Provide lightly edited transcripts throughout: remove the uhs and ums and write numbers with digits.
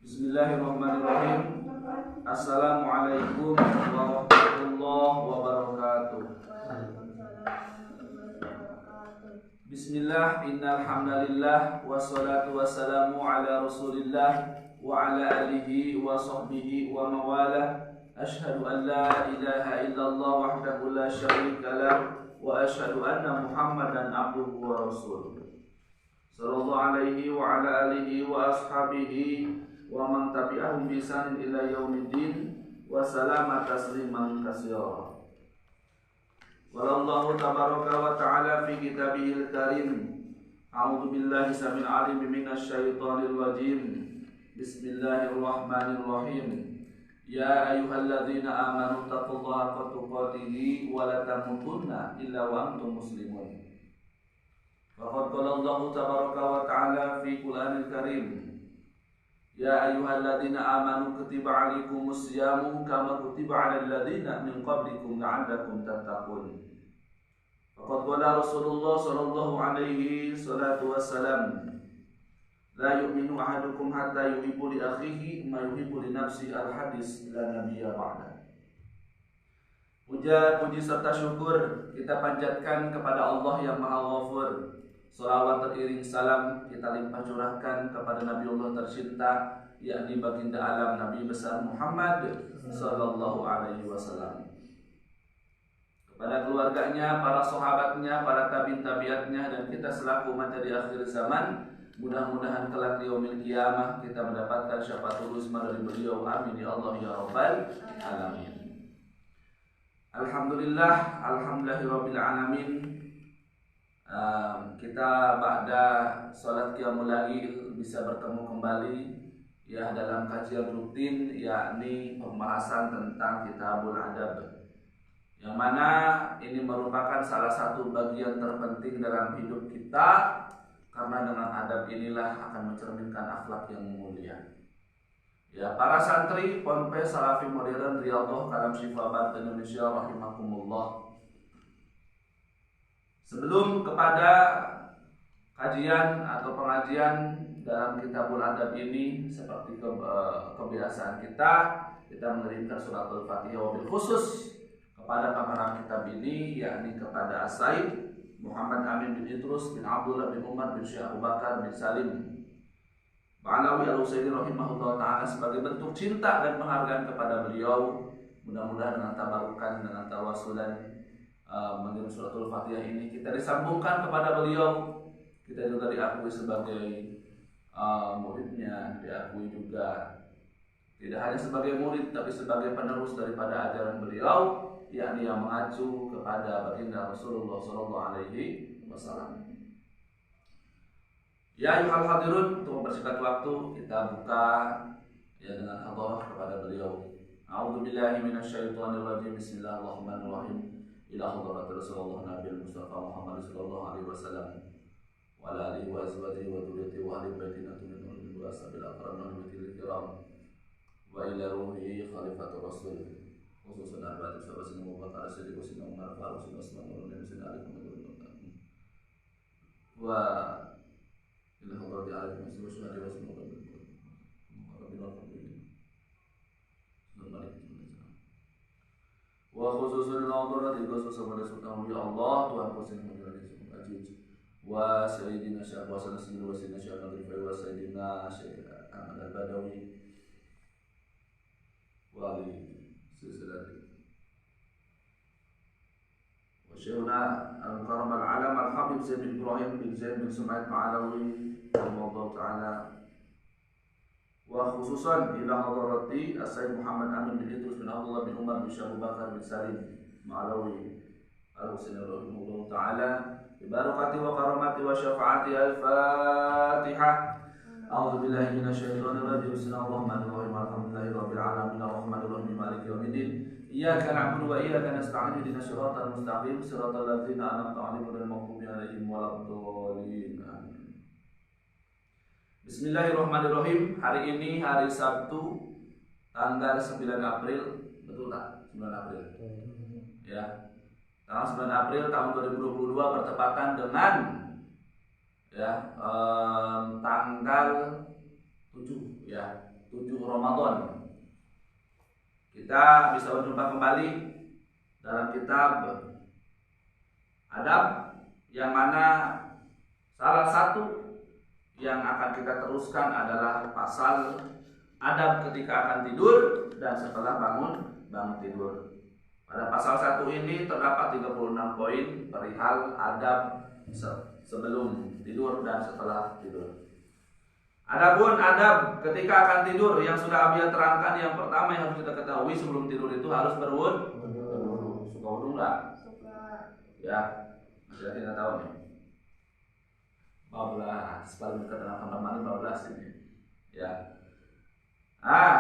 Bismillahirrahmanirrahim. Assalamualaikum warahmatullahi wabarakatuh. Bismillah, innal hamdalillah wassalatu wassalamu ala Rasulillah wa ala alihi wa sahbihi wa mawalah. Asyhadu an la ilaha illallah wahdahu la syarika lah wa asyhadu anna Muhammadan abduhu wa rasuluh. Sallallahu alaihi wa ala alihi wa ashabihi wa man tabi'ahum bi ihsanin ila yaumiddin wa salama tasliman katsira. Wallahu tabaraka wa ta'ala fi kitabihil karim. A'udzu billahi samil alim minasy syaithanir rajim. Bismillahirrahmanirrahim. Ya ayyuhalladzina amanu taqullaha haqqa tuqatih wa la tamutunna illa wa antum muslimun. Faqad qala Allah tabaraka wa ta'ala fi Qur'anil karim. Ya ayyuhalladzina amanu kutiba 'alaikumus syamu kama kutiba 'alal ladzina min qablikum la'allakum tattaqun. Faqad qala Rasulullah sallallahu alaihi wasallam, la yu'minu ahadukum hatta yuhibbu li akhihi ma yuhibbu li nafsihi, al-hadis la nabiyya ba'da. Puji serta syukur kita panjatkan kepada Allah yang Maha Ghafur. Salawat teriring salam kita limpah curahkan kepada Nabi Allah tercinta, yakni baginda alam Nabi besar Muhammad sallallahu alaihi wasallam, kepada keluarganya, para sahabatnya, para tabi'atnya, dan kita selaku umat di akhir zaman. Mudah-mudahan kelak di yaumil qiyamah kita mendapatkan syafaatul uzma dari beliau. Amin ya Allah ya rabbal alamin. Alhamdulillah, alhamdulillahirabbil alamin. Kita ba'da salat qiyamul lail bisa bertemu kembali ya dalam kajian rutin, yakni pembahasan tentang Kitabul Adab, yang mana ini merupakan salah satu bagian terpenting dalam hidup kita, karena dengan adab inilah akan mencerminkan akhlak yang mulia. Ya, para santri Ponpes Salafi Modern Riyadhah Kalam Syifa Indonesia rahimakumullah. Sebelum kepada kajian atau pengajian dalam Kitabul Adab ini, seperti kebiasaan kita mengirimkan surat Al-Fatihah wabil khusus kepada pengarang kitab ini, yakni kepada As-Said Muhammad Amin bin Idrus bin Abdullah bin Umar bin Syekh Abu Bakar bin Salim Ba'alawi al-Usaini rahimahullah ta'ala, sebagai bentuk cinta dan penghargaan kepada beliau. Mudah-mudahan dengan tabarukan, dengan tawasulan mengirim suratul Fatihah ini kita disambungkan kepada beliau. Kita juga diakui sebagai muridnya, diakui juga tidak hanya sebagai murid tapi sebagai penerus daripada ajaran beliau, yakni yang mengacu kepada baginda Rasulullah sallallahu alaihi wasallam. Ya ayyuhal hadirun, untuk mempersingkat waktu kita buka ya dengan hadarah kepada beliau. A'udzubillahi minasyaitonir rajim. Bismillahirrahmanirrahim. Ila hadrati Rasulullah Nabi Mustafa Muhammad sallallahu alaihi wasallam wa ala alihi wa azwajihi wa dhurriyyatihi wa ahli baitihi wa ashabil akram wa al kiram wa ila ruhi khalifatur rasul khususan arba'at sahabat Abu Bakar Siddiq wa Umar Faruq wa Utsman wa Ali bin Abi Thalib wa ila hadrati Ali bin Abi Thalib wa khususun al-hadrat khusus kepada Sultan ya Allah Tuhan Husain bin Ali Aziz wa sayyidina Syekh wa sayyidina Syekh Abdul Rifai wa sayyidina Syekh Ahmad Al-Badawi wa ali silsilati wa Syekhuna Al-Karam Al-Alam Al-Habib Zaid bin Ibrahim bin Zaid bin Sumaid Ma'alawi rahimahullah ta'ala, wa khususan ila hadrati As-Sayyid Muhammad Amin bin Idrus bin Abdullah bin Umar bin Syekh Abu Bakar bin Salim Ma'alawi al-Husaini rahimahullah ta'ala, bi barakati wa karamati wa syafaati. Al-Fatihah. A'udzu billahi minasyaitonir rajim. Bismillahirrahmanirrahim. Alhamdulillahirabbil alamin arrahmanir rahim maliki yaumiddin. Iyyaka na'budu wa iyyaka nasta'in. Ihdinas siratal mustaqim siratal ladzina an'amta 'alaihim ghairil maghdubi 'alaihim waladdallin. Bismillahirrahmanirrahim. Hari ini hari Sabtu tanggal 9 April, betul tak? 9 April. Ya. Tanggal 9 April tahun 2022 bertepatan dengan tanggal 7 ya, 7 Ramadan. Kita bisa berjumpa kembali dalam kitab adab, yang mana salah satu yang akan kita teruskan adalah pasal adab ketika akan tidur dan setelah bangun tidur. Pada pasal 1 ini terdapat 36 poin perihal adab sebelum tidur dan setelah tidur. Adapun adab ketika akan tidur yang sudah Abiyah terangkan, yang pertama yang harus kita ketahui sebelum tidur itu harus berwudu. Suka wudu enggak? Suka. Ya, masih tidak tahu nih. 14, paling dekat dengan kamar mandi 14 ini. Ya.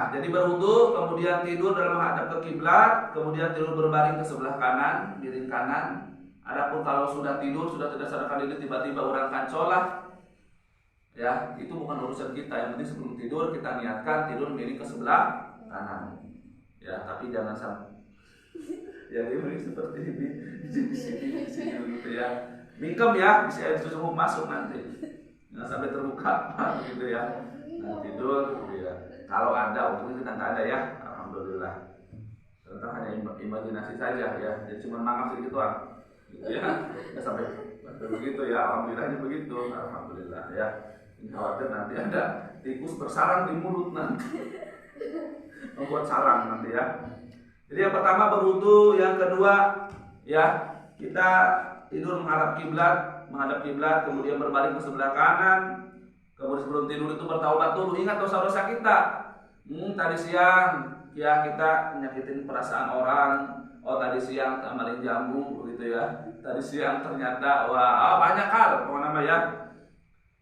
Jadi berwudu, kemudian tidur dalam menghadap ke kiblat, kemudian tidur berbaring ke sebelah kanan, miring kanan. Adapun kalau sudah tidur, sudah tidak sadarkan diri, tiba-tiba orang kancolah, ya itu bukan urusan kita. Yang penting sebelum tidur kita niatkan tidur miring ke sebelah kanan. Ya, tapi jangan sampai ya ini seperti ini, gitu ya. Mingkem ya, bisa susu masuk nanti. Jangan sampai terbuka, gitu ya. Nah, tidur, gitu ya. Kalau ada, untungnya kita nggak ada ya, alhamdulillah. Ternyata hanya imajinasi saja ya, jadi cuma mangap sedikit doang, gitu ya. Nggak sampai begitu ya, alhamdulillahnya begitu, alhamdulillah ya. Ini khawatir nanti ada tikus bersarang di mulut nanti, membuat sarang nanti ya. Jadi yang pertama berwudu, yang kedua ya kita tidur menghadap kiblat, kemudian berbaring ke sebelah kanan. Kemudian sebelum tidur itu bertaubat dulu. Ingat dosa-dosa kita. Tadi siang ya kita menyakitin perasaan orang. Oh tadi siang amalin jambu gitu ya. Tadi siang ternyata banyak hal ya.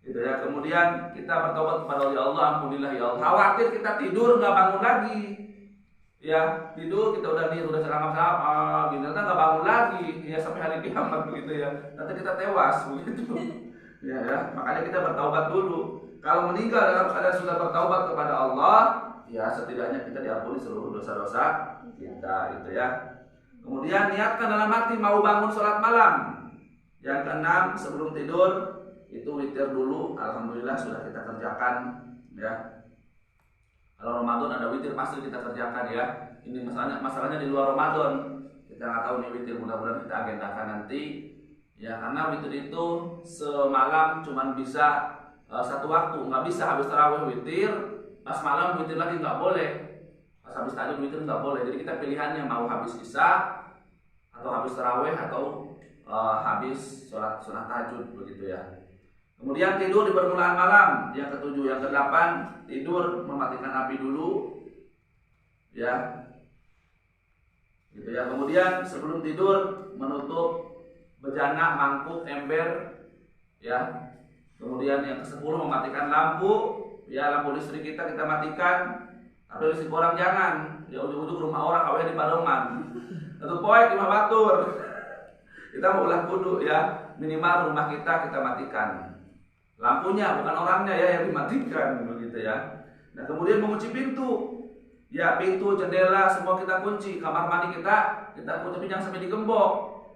Gitu ya. Kemudian kita bertaubat kepada Allah, alhamdulillah ya Allah. Khawatir kita tidur nggak bangun lagi. Ya, tidur kita udah serangap-serangap gitu, ternyata nggak bangun lagi ya sampai hari kiamat begitu ya. Nanti kita tewas begitu. Ya, makanya kita bertaubat dulu. Kalau meninggal dalam keadaan sudah bertaubat kepada Allah, ya setidaknya kita diampuni seluruh dosa-dosa kita, gitu ya. Kemudian niatkan dalam hati mau bangun sholat malam. Yang keenam, sebelum tidur itu witir dulu. Alhamdulillah sudah kita kerjakan, ya. Kalau Ramadan ada witir pasti kita kerjakan ya. Ini masalahnya di luar Ramadan. Kita nggak tahu nih witir, mudah-mudahan kita agendakan nanti. Ya, karena witir itu semalam cuma bisa satu waktu, nggak bisa habis tarawih witir, pas malam witir lagi nggak boleh, pas habis tahajud witir nggak boleh. Jadi kita pilihannya mau habis isya atau habis tarawih atau habis sholat tahajud begitu ya. Kemudian tidur di permulaan malam, yang ketujuh. Yang kedelapan, tidur mematikan api dulu, ya, gitu ya. Kemudian sebelum tidur menutup bejana, mangkuk, ember, ya. Kemudian yang ke-10 mematikan lampu, ya lampu listrik kita matikan. Tapi listrik orang jangan, ya ujung-ujung rumah orang kawin di Pademan. Satu poin 5 batur. Kita mau ulah kudu ya, minimal rumah kita matikan. Lampunya bukan orangnya ya yang dimatikan begitu ya. Nah, kemudian mengunci pintu. Ya, pintu, jendela semua kita kunci. Kamar mandi kita kunci, tapi jangan sampai digembok.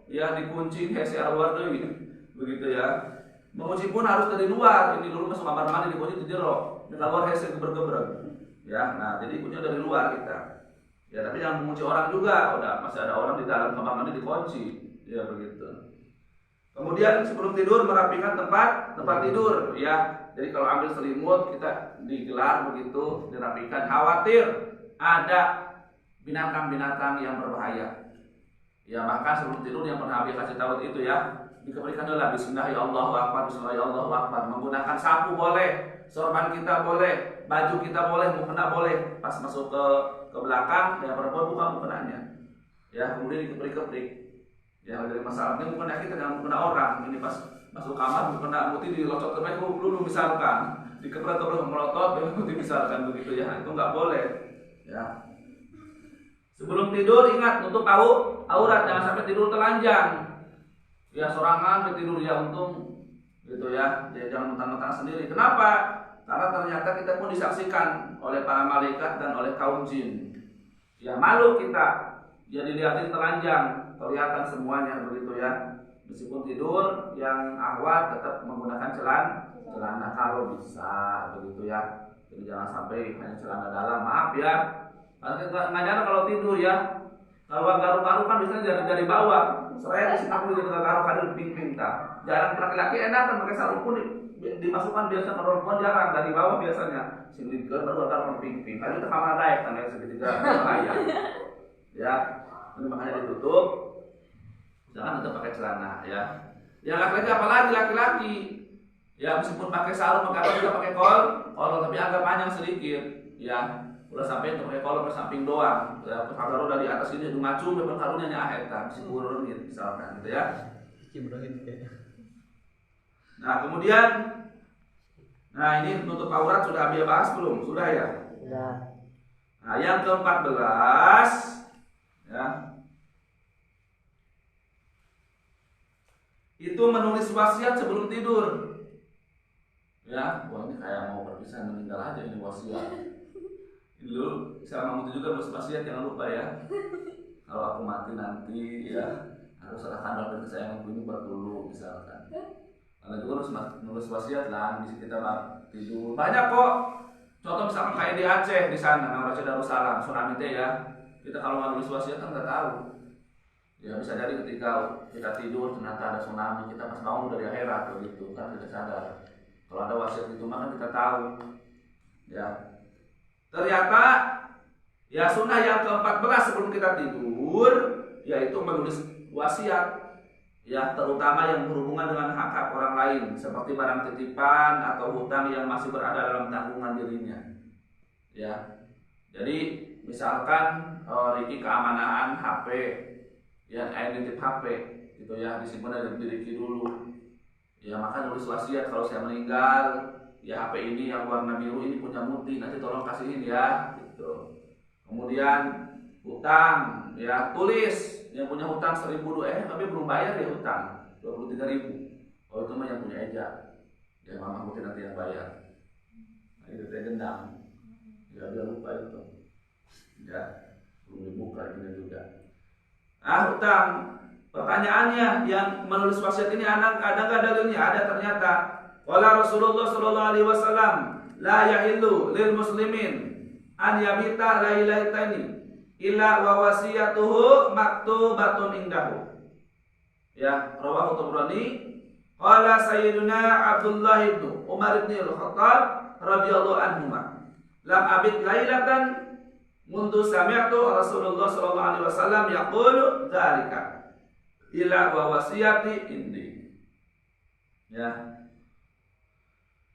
Ya, dikunci kayak luar deui begitu ya. Mengunci pun harus dari luar. Ini dulu masuk kamar mandi dikunci di jero. Di luar hese geber-geber. Ya, nah jadi kunci dari luar kita. Ya, tapi jangan mengunci orang juga. Udah masih ada orang di dalam kamar mandi dikunci. Ya, begitu. Kemudian sebelum tidur merapikan tempat tidur ya. Jadi kalau ambil selimut kita digelar begitu, dirapikan. Khawatir ada binatang-binatang yang berbahaya. Ya, maka sebelum tidur yang pernah Abi kasih tahu itu ya, dikebrikan dulu Bismillahirrahmanirrahim, Bismillahirrahmanirrahim. Menggunakan sapu boleh, sorban kita boleh, baju kita boleh, mukena boleh. Pas masuk ke belakang, yang perempuan buka mukenanya. Ya, kemudian dikeprik-keprik. Ya, dari masalahnya mukena kita dengan mukena orang. Ini pas masuk kamar mukena putih dilocot ke meja dulu misalkan, dikepret-kepret melotot putih misalkan begitu ya. Itu nggak boleh. Ya. Sebelum tidur ingat nutup aurat, jangan sampai tidur telanjang. Ya, sorangan tidur ya untung gitu ya. Jangan mentang-mentang sendiri. Kenapa? Karena ternyata kita pun disaksikan oleh para malaikat dan oleh kaum jin. Ya, malu kita. Jadi dilihatin telanjang, kelihatan semuanya begitu ya. Meskipun tidur, yang awal tetap menggunakan celana kalau bisa begitu ya. Jadi jangan sampai hanya celana dalam. Maaf ya. Ngajar kalau tidur ya. Kalau garuk-garuk kan biasanya dari bawah. Saya di sini aku juga garuk ada di ping-ping tak. Jarang laki-laki enak kan pakai sarung pun dimasukkan biasa, perempuan jarang dari bawah biasanya. Sini baru garuk ping-ping. Kan itu kamar naik kan ya segitiga bahaya. Ya. Ini makanya ditutup. Jangan tetap pakai celana ya. Ya laki-laki apalagi laki-laki. Ya meskipun pakai sarung pakai apa juga pakai kolor tapi agak panjang sedikit ya. Udah sampai untuk pakai kolor ke samping doang. Ya, kalau dari atas ini udah ngacung memang karunya nyahet kan, si burun gitu misalkan gitu ya. Nah, kemudian ini tutup aurat sudah Abia bahas belum? Sudah ya? Sudah. Nah, yang ke-14 ya. Itu menulis wasiat sebelum tidur. Ya, wah ini kayak mau perpisahan meninggal aja ini wasiat. Ini dulu, saya mau juga nulis wasiat jangan lupa ya. Kalau aku mati nanti ya harus serahkan dompet kesayanganku ini buat dulu misalkan. Karena juga nulis wasiat lah di kita tidur. Banyak kok. Contoh misalkan kayak di Aceh di sana, Aceh Darussalam, tsunami teh ya. Kita kalau nggak nulis wasiat kan nggak tahu. Ya bisa jadi ketika kita tidur ternyata ada tsunami, kita pas bangun dari akhirat begitu kan kita sadar. Kalau ada wasiat itu maka kita tahu. Ya. Ternyata ya sunnah yang ke-14 sebelum kita tidur yaitu menulis wasiat. Ya, terutama yang berhubungan dengan hak-hak orang lain seperti barang titipan atau hutang yang masih berada dalam tanggungan dirinya. Ya. Jadi misalkan Riki keamanan HP ya nitip HP gitu ya disimpan dari Riki dulu. Ya maka nulis wasiat kalau saya meninggal ya HP ini yang warna biru ini punya Muti nanti tolong kasihin ya gitu. Kemudian hutang ya tulis yang punya hutang 1.000 tapi belum bayar ya hutang 23.000. Oh itu mah yang punya Eja ya mama Muti nanti yang bayar. Nah itu saya dendam ya dia lupa itu ya belum dibuka ini juga. Hutang. Pertanyaannya yang menulis wasiat ini ada nggak dalilnya? Ada ternyata. Qala Rasulullah sallallahu alaihi wasallam, la yahillu lil muslimin an yabita lailaitaini illa wa wasiyatuhu maktubatun indahu. Ya, rawahu Tabrani. Qala Sayyiduna Abdullah bin Umar bin Al-Khattab radhiyallahu anhuma. Lam abid lailatan mundu sami'tu Rasulullah sallallahu alaihi wasallam yaqulu dzalika. Ila wa wasiyati indi. Ya.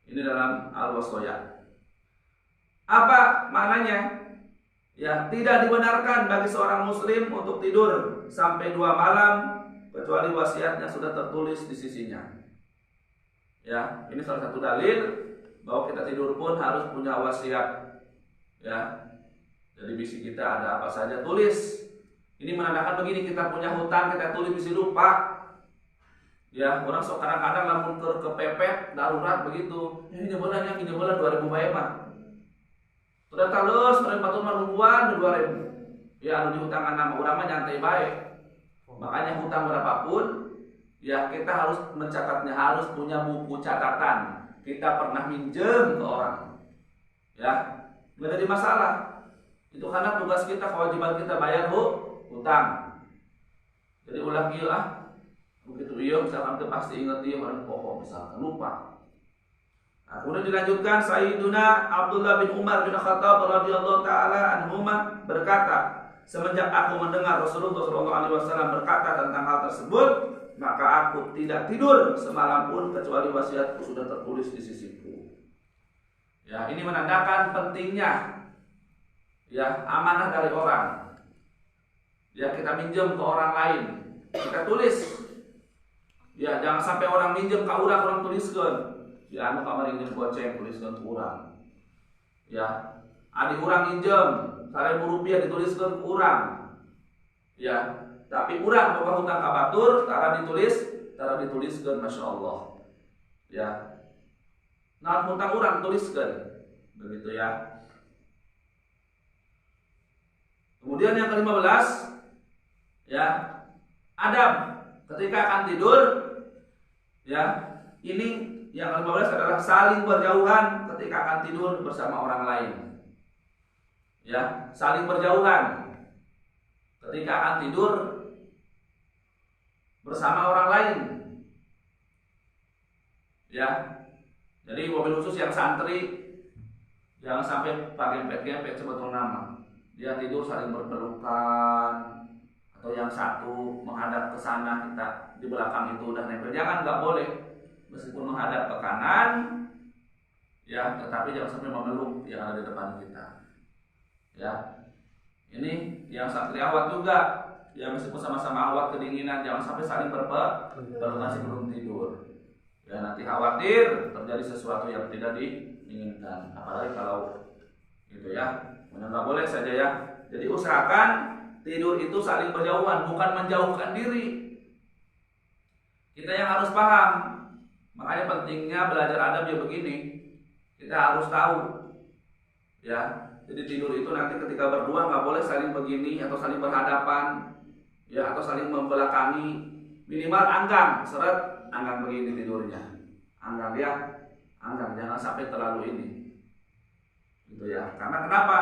Ini dalam Al-Wasiyah. Apa maknanya? Ya, tidak dibenarkan bagi seorang muslim untuk tidur sampai 2 malam kecuali wasiatnya sudah tertulis di sisinya. Ya, ini salah satu dalil bahwa kita tidur pun harus punya wasiat. Ya. Jadi visi kita ada apa saja tulis. Ini menandakan begini, kita punya hutang, kita tulis di situ, Pak. Ya, orang sok kadang-kadang lamun kepepet darurat begitu. Ini jebolannya 2.000 bae mah. Sudah talus, mereka batur maluan 2.000. Ya, anu dihutangan nama urang mah nyantai bae. Makanya hutang berapapun, ya kita harus mencatatnya, harus punya buku catatan. Kita pernah minjem ke orang. Ya, enggak jadi masalah. Itu karena tugas kita, kewajiban kita bayar hutang. Jadi ulah kieu begitu iya misalkan kita pasti ingat dia orang pokok misalkan lupa. Nah, kemudian dilanjutkan Sayyiduna Abdullah bin Umar bin Khattab radhiyallahu taala anhuma berkata, semenjak aku mendengar Rasulullah sallallahu alaihi wasallam berkata tentang hal tersebut, maka aku tidak tidur semalam pun kecuali wasiatku sudah tertulis di sisiku. Ya, ini menandakan pentingnya ya amanah dari orang. Ya, kita minjem ke orang lain, kita tulis. Ya, jangan sampai orang minjem ke orang tuliskan. Ya, anu kamar minjem goceng tuliskan ke orang. Ya, adik orang minjem 1.000 rupiah dituliskan ke orang. Ya, tapi orang boga hutang ka batur, tara dituliskan, masya Allah. Ya, nah hutang orang tuliskan, begitu ya. Kemudian yang ke-15 ya, adab ketika akan tidur ya, ini yang ke-15 adalah saling berjauhan ketika akan tidur bersama orang lain. Ya, saling berjauhan ketika akan tidur bersama orang lain. Ya. Jadi mobil khusus yang santri jangan sampai pakai gempet sebetulnya nama. Dia tidur saling berpelukan, atau yang satu menghadap ke sana, kita di belakang itu udah nempel. Jangan, nggak boleh. Meskipun menghadap ke kanan, ya, tetapi jangan sampai memeluk yang ada di depan kita. Ya, ini yang santriawat juga, ya meskipun sama-sama awat kedinginan, jangan sampai saling berpelukan sebelum tidur. Ya, nanti khawatir terjadi sesuatu yang tidak diinginkan. Apalagi kalau gitu ya. Nggak boleh saja ya. Jadi usahakan tidur itu saling berjauhan, bukan menjauhkan diri. Kita yang harus paham. Makanya pentingnya belajar adab ya begini. Kita harus tahu. Ya. Jadi tidur itu nanti ketika berdua nggak boleh saling begini atau saling berhadapan, ya, atau saling membelakangi. Minimal anggang, seret, anggang begini tidurnya. Anggang ya, anggang, jangan sampai terlalu ini. Gitu ya. Karena kenapa?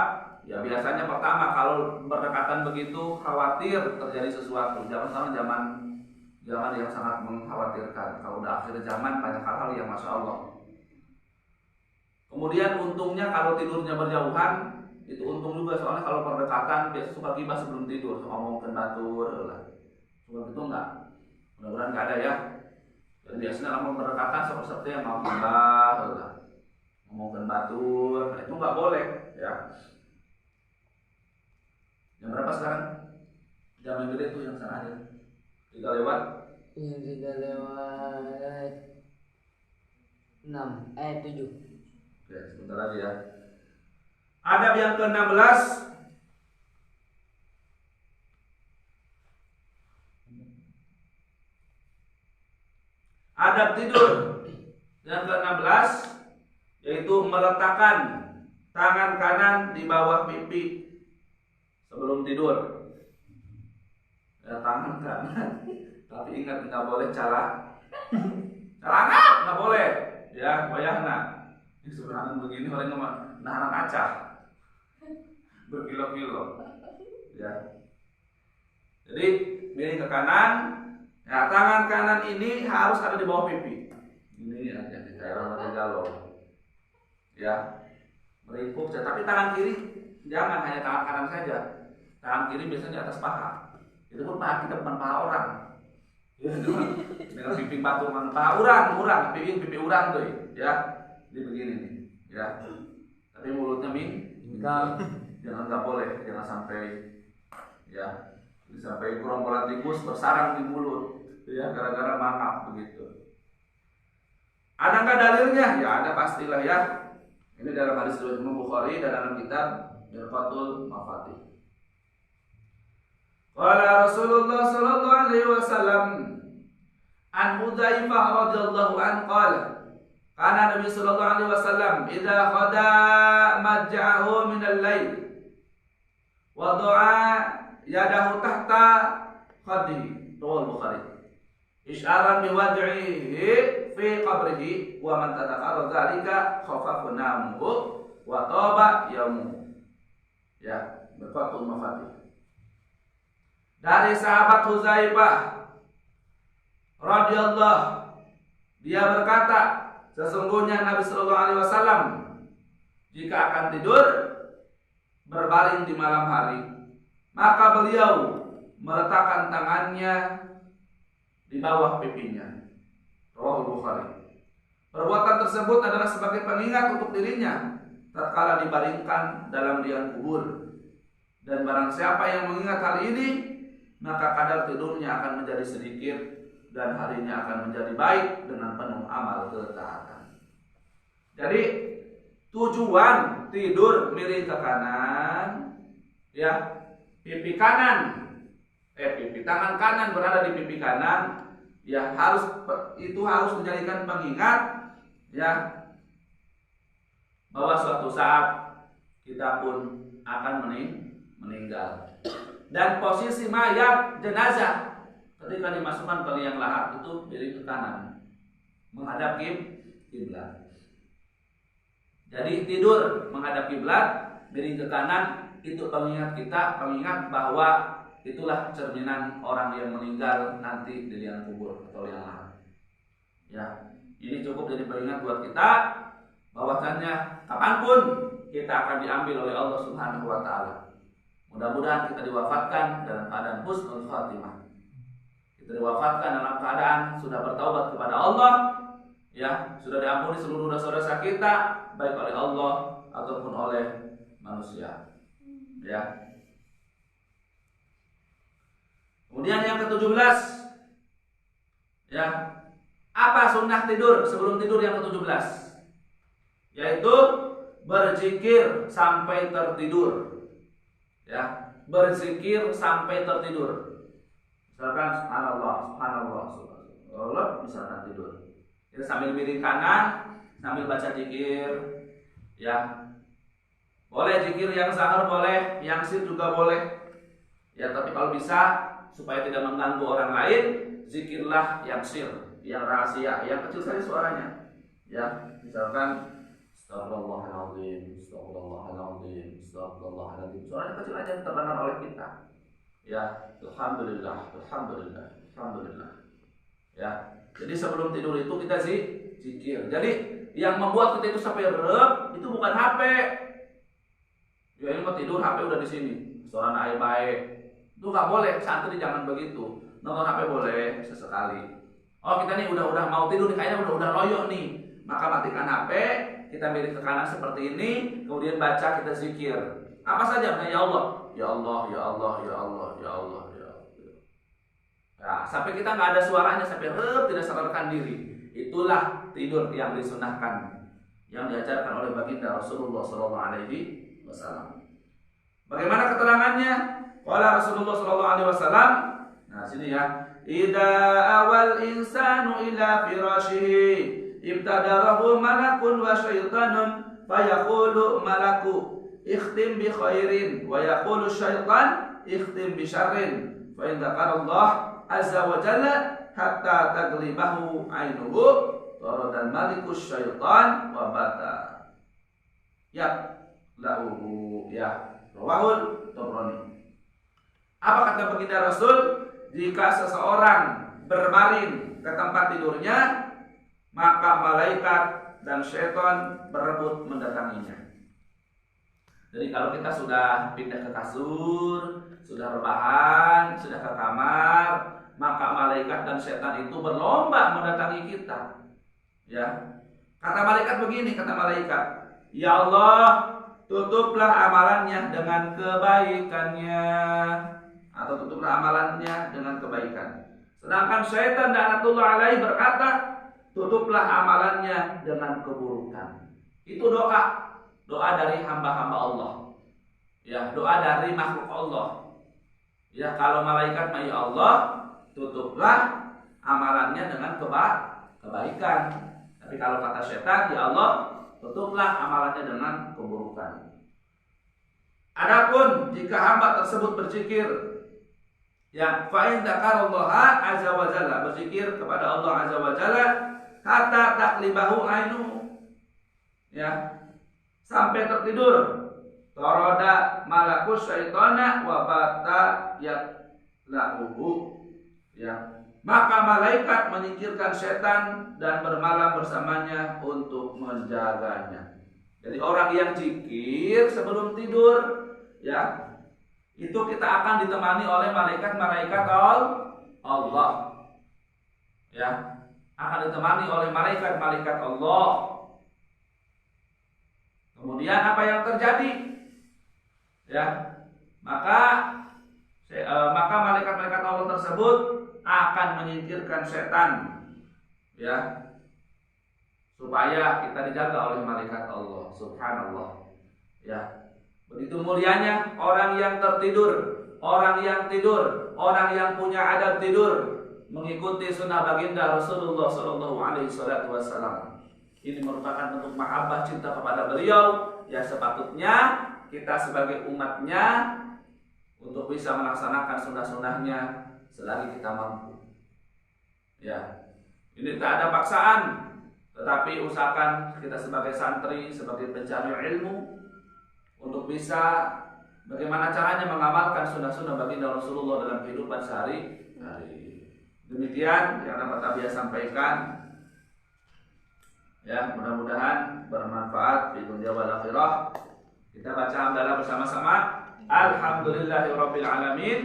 Ya biasanya pertama kalau berdekatan begitu khawatir terjadi sesuatu. Zaman yang sangat mengkhawatirkan. Kalau udah akhir zaman banyak hal-hal yang masya Allah. Kemudian untungnya kalau tidurnya berjauhan itu untung juga, soalnya kalau berdekatan biasa suka gibah sebelum tidur, ngomongin batur lah. Suka gitu enggak? Mudah-mudahan enggak ada ya. Dan biasanya lama berdekatan seperti yang mau gibah lah. Ngomongin batur, itu enggak boleh ya. Jam berapa sekarang? Jam yang gede tuh yang sana aja. 3 lewat? Yang 3 lewat 7. Oke, sebentar lagi ya. Adab yang ke-16. Adab tidur yang ke-16 yaitu meletakkan tangan kanan di bawah pipi sebelum tidur. Ya, tangan kanan. Tapi ingat nggak boleh celana nggak boleh. Ya, bayangna. Ini sebenarnya begini orang nahan kaca berkilo-kilo. Ya. Jadi miring ke kanan. Ya, tangan kanan ini harus ada di bawah pipi. Ini aja di daerah galau. Ya, meringkuk. Tapi tangan kiri jangan hanya tangan kanan saja. Tangan kiri biasanya di atas paha. Itu pun paha kita bukan paha orang. Ya, dengan pipi batu dengan paha orang, pipi orang tuh, ya. Jadi begini nih, ya. Tapi mulutnya jangan, nggak boleh, jangan sampai, ya, sampai gerombolan tikus bersarang di mulut, ya, gara-gara mangap begitu. Ada nggak dalilnya? Ya ada pastilah ya. Ini dalam hadis riwayat Imam Bukhari dan dalam kitab Mirqatul Mafatih. Qala Rasulullah sallallahu alaihi wasallam an Hudzaifah radhiyallahu anhu qala kana Nabi sallallahu alaihi wasallam idza qada maj'ahu min al-lail wada'a yadahu tahta khaddihi rawal Bukhari isyaran biwad'ihi fi qabrihi wa man tadakara dzalika khafafa namuhu wa taba yaumuhu. Ya, Mirqatul Mafatih. Dari sahabat Hudzaifah radhiyallahu, dia berkata, sesungguhnya Nabi sallallahu alaihi wasallam jika akan tidur berbaring di malam hari, maka beliau meletakkan tangannya di bawah pipinya. Rawahul Bukhari. Perbuatan tersebut adalah sebagai pengingat untuk dirinya tatkala dibaringkan dalam liang kubur. Dan barang siapa yang mengingat hal ini, maka kadar tidurnya akan menjadi sedikit dan harinya akan menjadi baik dengan penuh amal ketaatan. Jadi tujuan tidur miring ke kanan, ya, pipi kanan, pipi tangan kanan berada di pipi kanan, ya harus menjadikan pengingat, ya, bahwa suatu saat kita pun akan meninggal. Dan posisi mayat jenazah ketika dimasukkan ke liang lahat itu miring ke kanan, menghadap kiblat. Jadi tidur menghadap kiblat, miring ke kanan, itu pengingat bahwa itulah cerminan orang yang meninggal nanti di liang kubur atau liang lahat. Ya, ini cukup jadi pengingat buat kita bahwasannya kapanpun kita akan diambil oleh Allah Subhanahu wa taala. Mudah-mudahan kita diwafatkan dalam keadaan husnul khatimah. Kita diwafatkan dalam keadaan sudah bertaubat kepada Allah, ya, sudah diampuni seluruh dosa-dosa kita baik oleh Allah ataupun oleh manusia. Ya. Kemudian yang ke-17, ya, apa sunnah tidur sebelum tidur yang ke-17? Yaitu berzikir sampai tertidur. Ya, berzikir sampai tertidur. Misalkan subhanallah, subhanallah, subhanallah, misalkan tidur. Kita sambil miring kanan, sambil baca zikir, ya. Boleh zikir yang sahur, boleh, yang sir juga boleh. Ya, tapi kalau bisa supaya tidak mengganggu orang lain, zikirlah yang sir, yang rahasia, yang kecil saja suaranya. Ya, misalkan astagfirullahaladzim, astagfirullahaladzim, astagfirullahaladzim. Suaranya kecil aja terdengar oleh kita. Ya, alhamdulillah, alhamdulillah, alhamdulillah. Ya, jadi sebelum tidur itu kita zikir. Jadi yang membuat kita itu sampai rep itu bukan HP. Ya, ini mau tidur HP udah di sini. Suara naik baik. Itu nggak boleh, santri jangan begitu. Nonton HP boleh sesekali. Oh, kita nih udah mau tidur nih, kayaknya udah loyo nih. Maka matikan HP, kita miring ke kanan seperti ini, kemudian baca, kita zikir. Apa saja, ya Allah, ya Allah, ya Allah, ya Allah, ya Allah, ya Allah. Ya, sampai kita nggak ada suaranya, sampai tidak sadarkan diri. Itulah tidur yang disunahkan, yang diajarkan oleh baginda Rasulullah SAW. Bagaimana keterangannya? Qala Rasulullah SAW. Nah, sini ya. Idza awal insanu ila firashihi ibtadarahu malakun wa syaitanun fayaqulu malaku ikhtim bi khairin wa yaqulu syaitan ikhtim bi syarrin fa in dzakara azza wa jalla hatta taglibahu ainuhu taradan malikus syaitan wa bata. Ya, lahu ya, rawahul Tabrani. Apa kata baginda Rasul? Jika seseorang berbaring ke tempat tidurnya, maka malaikat dan syaitan berebut mendatanginya. Jadi kalau kita sudah pindah ke kasur, sudah rebahan, sudah ke kamar, maka malaikat dan syaitan itu berlomba mendatangi kita. Ya, kata malaikat begini, kata malaikat, ya Allah, tutuplah amalannya dengan kebaikannya, atau tutuplah amalannya dengan kebaikan. Sedangkan syaitan laknatullah alaihi berkata, tutuplah amalannya dengan keburukan. Itu doa dari hamba-hamba Allah. Ya, doa dari makhluk Allah. Ya, kalau malaikat ya Allah, tutuplah amalannya dengan kebaikan. Tapi kalau kata syaitan, ya Allah, tutuplah amalannya dengan keburukan. Adapun jika hamba tersebut berzikir, ya, fa in dzakarallaha azza wa jalla, berzikir kepada Allah azza wa jalla, hatta taklibahu ainu, ya, sampai tertidur, tarada malakus syaitana wa bata yatlahu, ya, maka malaikat menyingkirkan setan dan bermalam bersamanya untuk menjaganya. Jadi orang yang zikir sebelum tidur, ya, itu kita akan ditemani oleh malaikat-malaikat Allah. Ya, akan ditemani oleh malaikat-malaikat Allah. Kemudian apa yang terjadi? Ya, maka malaikat-malaikat Allah tersebut akan menyingkirkan setan, ya, supaya kita dijaga oleh malaikat Allah. Subhanallah. Ya, begitu mulianya orang yang tertidur, orang yang tidur, orang yang punya adab tidur, mengikuti sunnah baginda Rasulullah SAW. Ini merupakan bentuk mahabbah cinta kepada beliau. Ya, sepatutnya kita sebagai umatnya untuk bisa melaksanakan sunnah-sunnahnya selagi kita mampu. Ya, ini tak ada paksaan, Tetapi usahakan kita sebagai santri, sebagai pencari ilmu, untuk bisa bagaimana caranya mengamalkan sunnah-sunnah baginda Rasulullah dalam kehidupan sehari-hari. Demikian yang dapat Abi sampaikan. Ya, mudah-mudahan bermanfaat di dunia wal akhirah. Kita baca hamdalah bersama-sama. Alhamdulillahirabbil alamin.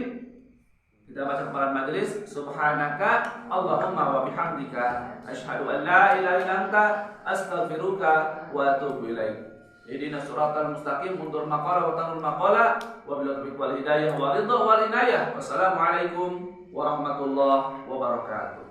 Kita baca kepada majelis. Subhanaka Allahumma wa bihamdika asyhadu an la ilaha illa anta astaghfiruka wa atubu ilaik. Ihdinas siratal mustaqim mundur maqala wa tanul maqala wa bil taufiq wal hidayah wa ridha wal inayah. Wassalamualaikum warahmatullahi wabarakatuh.